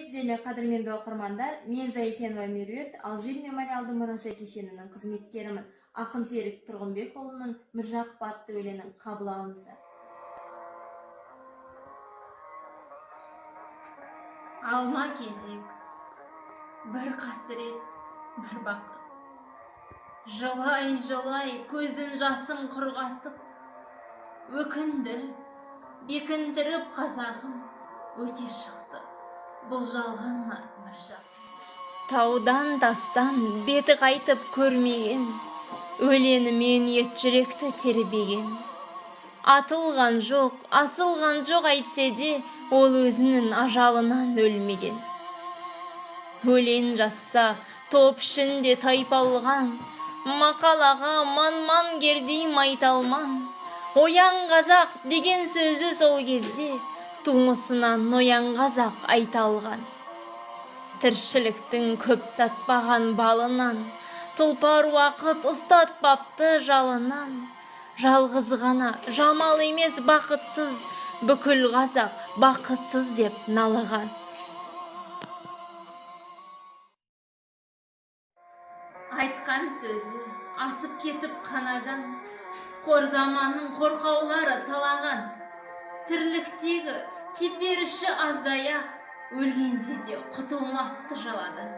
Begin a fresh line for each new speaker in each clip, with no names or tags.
Саламатсыз эле кадырмендүү окурмандар, мен Заекенова Меруерт, Алжир мемориалдуу муражай кешенинин кызметкеримин. Акын Серик Тургунбек уулунун Мыржакып аттуу өлеңин кабыл алыңыздар.
Алма кезек, бір қасірет, бір бақыт. Жылай-жылай көздің жасын құрғатып, өкіндіріп, бекіндіріп қазағын өте шықты. Бұл жалғаннан Мыржақ.
Таудан тастан беті қайтып көрмеген, өленімен ет жүректі тербеген. Атылған жоқ, асылған жоқ әйтсе де, ол өзінің ажалынан өлмеген. Өлен жазса, топ ішінде тайпалған, мақалаға ман-ман кердей майталман. Оян қазақ деген сөзді сол кезде, тумысынан ноян қазақ айта алған. Тіршіліктің көп татпаған балынан, тұлпар уақыт ұстатпапты жалынан. Жалғыз ғана жамал емес бақытсыз, бүкіл қазақ бақытсыз деп налыған.
Айтқан сөзі асып кетіп қанадан, қор заманның қорқаулары талаған. Тірліктегі теперіші аздаяқ, өлгенде де құтылмапты жаладан.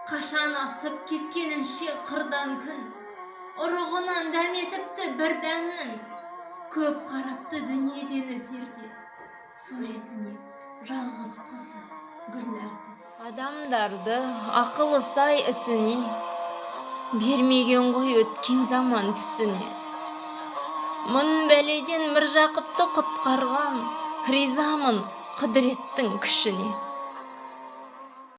Қашан асып кеткенінше қырдан күн, ұрығынан дәметіпті бір дәннің. Көп қарапты дүниеден өтерде, суретіне жалғыз қызы гүлләрді.
Адамдарды ақылы сай ісіне, бермеген ғой өткен заман түсіне. Мұн бәледен Мыржақыпты құтқарған, ризамын құдіреттің күшіне.